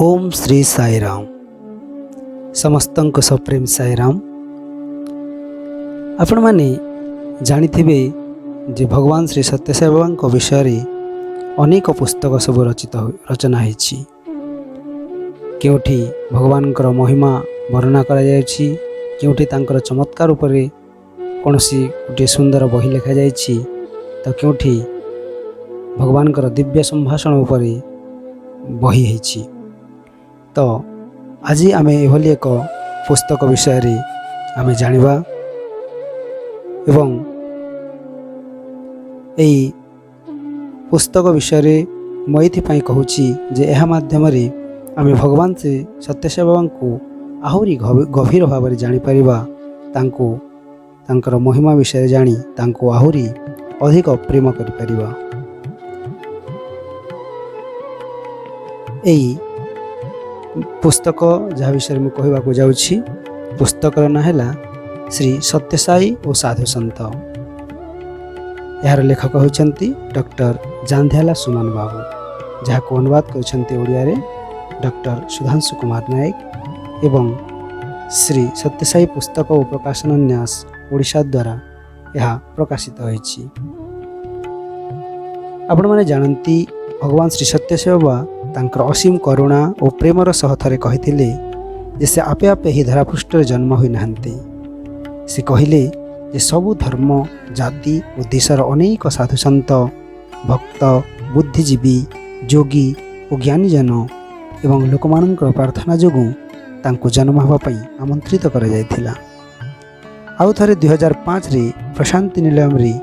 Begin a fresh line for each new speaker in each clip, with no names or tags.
ओम श्री साई राम समस्तंक सप्रेम साई राम। आपण माने जानिथिबे जे भगवान श्री सत्यसाई बाबा विषय अनेक पुस्तक सब रचना होईछि। केउठी भगवान महिमा वर्णना करा जायछि, केउठी तांकर चमत्कार उपरे कोनोसी गोटे सुंदर बही लिखा जायछि, तो केउठी भगवान दिव्य संभाषण उपरे बही होईछि। तो आज आमे एभली एक पुस्तक विषय रे आमे जानिबा एवं एई पुस्तक विषय रे मैं कहूँ जे यह माध्यम रे आमे भगवान से सत्यसाई बाबा को आहुरी गभीर भाव में जापर, तांकर महिमा विषय जानी तांको आहुरी अधिक प्रेम कर। पुस्तक जहाँ विषय में कहवाक जाऊँगी, पुस्तकर ना है श्री सत्यसाई और साधु सन्थ। यार लेखक होती डॉक्टर जांध्याला सुमन बाबू, जहाँ को अनुवाद कर ओडिया रे डॉक्टर सुधांशु कुमार नायक एवं श्री सत्यसाई पुस्तक और प्रकाशन न्यास ओडिशा द्वारा यह प्रकाशित होईछि। आपण माने जानती भगवान श्री सत्यसाई बाबा तांकर असीम करुणा और प्रेमर सह थरे कहिथिले जे से आपे आपे ही धरापृष्ठ जन्म होई नाहंती। से कहिले जे सबु धर्म जाति और देशर अनेक साधु सन्त भक्त बुद्धिजीवी योगी और ज्ञानीजन एवं लोकमानंकर प्रार्थना जोगु तांको जन्म हवा पई आमंत्रित करा जायथिला। आउ थरे 2005 रे प्रशांति निलयम रे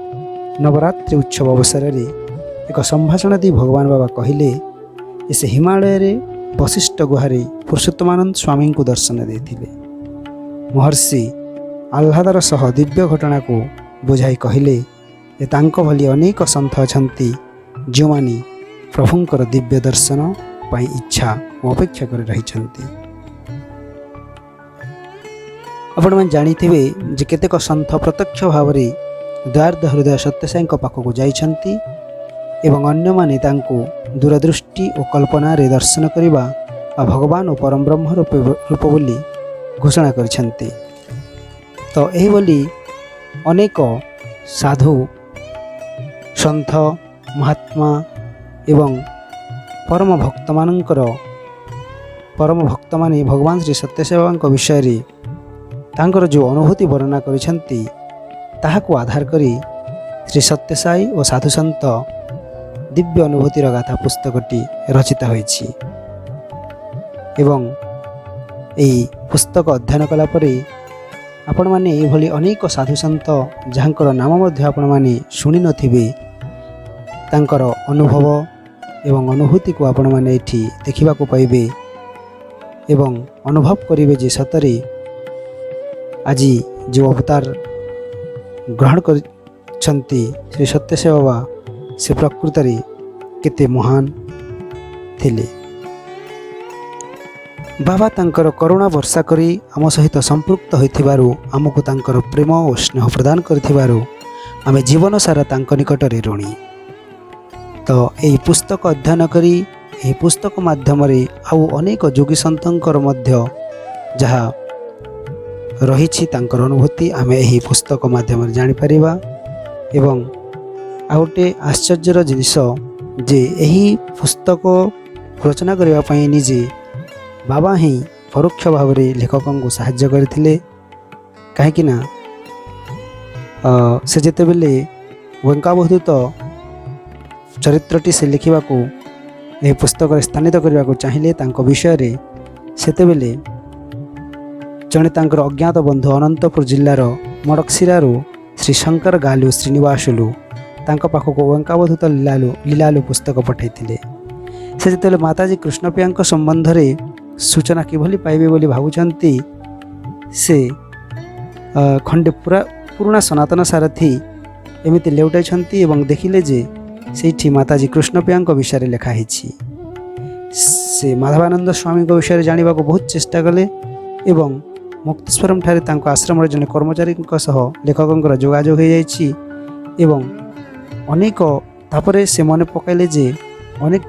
नवरात्रि उत्सव अवसर रे एक संभाषण दी भगवान बाबा कहिले इसे हिमालय रे वशिष्ठ गुहारे पुरुषोत्तमानंद स्वामी को दर्शन देथिले। महर्षि आह्लादर सह दिव्य घटना को बुझाई कहिले जे तांको भली अनेक सन्थ अछंती जो माने प्रभुंकर दिव्य दर्शन पाई इच्छा और अपेक्षा कर रहिछंती। आपण मन जानिथिबे जे केतेक सन्थ प्रत्यक्ष भाव रे द्वार हृदय सत्यसाई पाखक जाइछंती एवं अन्य माने तांको दूरदृष्टि और कल्पना रे दर्शन करिबा आ भगवान और परम ब्रह्म रूप बोली घोषणा करिछंती। तो एही बोली अनेक साधु सन्थ महात्मा एवं परम भक्त माने भगवान श्री सत्यसाई बाबा विषय रे तांकर जो अनुभूति वर्णना करिछंती ताहाको आधार करी श्री सत्यसाई और साधु सन्त दिव्य अनुभूतिर गाथा पुस्तकटी रचित होईछि। एवं एई पुस्तक अध्ययन कला परे आपण माने एभली अनेक साधु सन्त जहाँकर नाम मध्य आपण माने शुणी नथिबे तांकर अनुभव एवं अनुभूति को आपण माने एठी देखिबा को पाइबे एवं अनुभव करिवे जे सतरे आज जो अवतार ग्रहण करछंती श्री सत्यसाई बाबा से प्रकृत रे केते महान थिले। बाबा तांकर करुणा वर्षा करी आम सहित संपृक्त होइथिबारु आमको तांकर प्रेम और स्नेह प्रदान करथिबारु आमे जीवन सारा तांक निकट रे ऋणी। तो एही पुस्तक अध्ययन करी एही पुस्तक माध्यम रे आउ अनेक योगी सन्तंकर मध्य जहा रहिछि तांकर अनुभूति आमे एही पुस्तक माध्यम रे जानि परिबा। एवं आउटे आश्चर्यर जिनिस जे एही पुस्तक रचना करबा पई निजे बाबा ही परोक्ष भाव रे लेखकों को सहाय्य करथिले। काहेकि ना से जेते बेले वंकावधूत चरित्रटी से लिखिबा को एही पुस्तक रे स्थानित करबा को चाहिए तांको विषय रे सेते बेले जणे तांकर अज्ञात बंधु अनंतपुर जिल्लार मडकसिरारू श्री शंकर गालू श्रीनिवासलू तांको पाखक वंकावधूत लीलालु पुस्तक पठाइथिले। से जेतेले माताजी कृष्णप्रिया संबंध रे सूचना किभली पाइबे बोली भाबुछंती से खंडे पुराना सनातन सारथी एमिति लेउटाइछंती एवं देखिले जे सेठी माताजी कृष्णप्रिया विषय लिखा हिछि। से माधवानंद स्वामी विषय जानिबा को बहुत चेष्टा कले एवं मुक्तेश्वरम ठारे तांको आश्रम जने कर्मचारी सह लेखकों जोगाजोग हो जाइछि एवं अनेक तापरे से मन पकाइले जे अनेक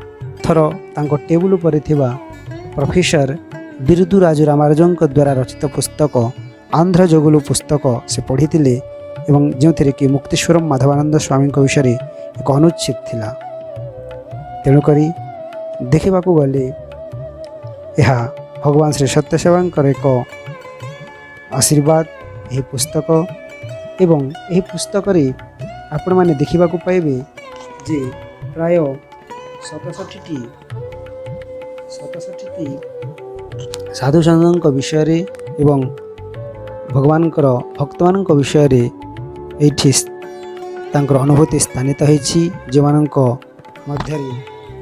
थर तांको टेबुल पर थिबा प्रोफेसर बिरुदुराजु रामानुजनଙ୍କ द्वारा रचित पुस्तक आंध्र जोगुलु पुस्तक से पढ़ी एवं जो कि मुक्तेश्वरम माधवानंद स्वामी विषय एक अनुच्छेद थिला। तेणुक देखा गले यह भगवान श्री सत्यसेवा एक आशीर्वाद यह पुस्तक एवं यह पुस्तक आपण मैंने देखा पाइबे जे प्राय 67टी साधु संत विषय एवं भगवान भक्त मान विषय ये अनुभूति स्थानित होती जो मध्य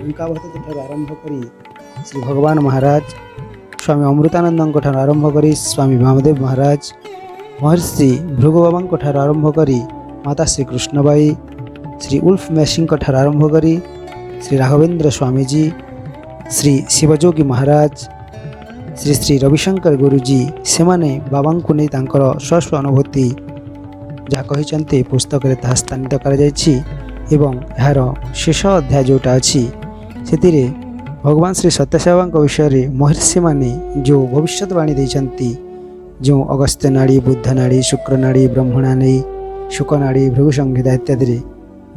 भक्त आरंभ कर श्री भगवान महाराज स्वामी अमृतानंद आरंभ कर स्वामी वामदेव महाराज महर्षि भृगु बाबा आरंभ कर माता श्री कृष्णबाई श्री उल्फ मैसिंग आरंभ कर श्री राघवेंद्र स्वामीजी श्री शिवजोगी महाराज श्री श्री रविशंकर गुरुजी से माने बाबा को नहीं स्वस्व अनुभूति जहाँ कहते पुस्तक स्थानित कर यार शेष अध्याय जोटा अच्छी से भगवान श्री सत्यसेवा विषय महर्षि माने जो भविष्यवाणी देते जो अगस्त्य नाड़ी बुद्ध नाड़ी शुक्र नाड़ी ब्रह्मणा नाड़ी शुक नाड़ी भृगु संहिता इत्यादि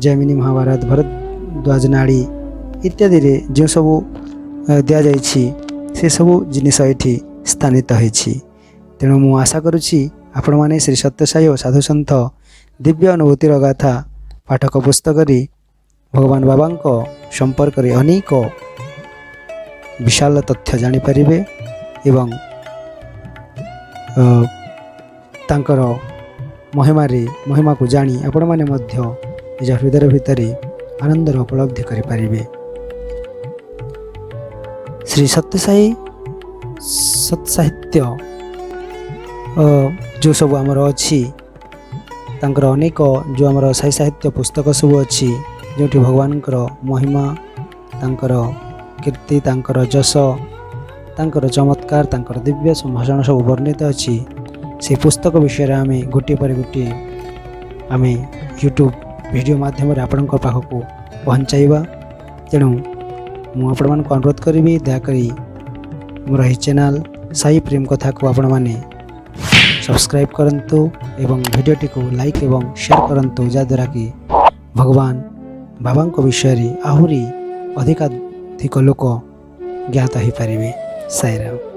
जैमिनी महाभारत भरद्वाज नाड़ी इत्यादि जो सब दि जाइए से सबू जिनिस ये स्थानित होती। तेणु मु आशा करुच्ची आपण मैंने श्री सत्यसाई और साधु सन्थ दिव्य अनुभूतिर गाथा पाठक पुस्तक भगवान बाबा संपर्क में अनेक विशाल तथ्य जानीपर एवं तांकर महिमा को जानी आपण मैंने निज हृदय भितर आनंदर उपलब्धि करें। श्री सत्यसाई सत्साहित्य जो सब आमर अच्छी तांकर अनेक जो आमर साई साहित्य पुस्तक सब अच्छी जो भगवान महिमा तांकर कीर्ति तांकर जश तांकर चमत्कार तांकर दिव्य संभाषण सब वर्णित अच्छी से पुस्तक विषय आम गोटे पर गोटे आम यूट्यूब वीडियो माध्यम आपण पाखक पहुँचाइबा। तेणु मुझे अनुरोध करी दयाकोरी मोर यह चैनल साई प्रेम कथा को आपण मैंने सब्सक्राइब करंतु एवं वीडियोटी को लाइक एवं शेयर करंतु जहाद्वारा कि भगवान बाबा विषय आहरी अधिकाधिक लोक ज्ञात हो पारे। साईराम।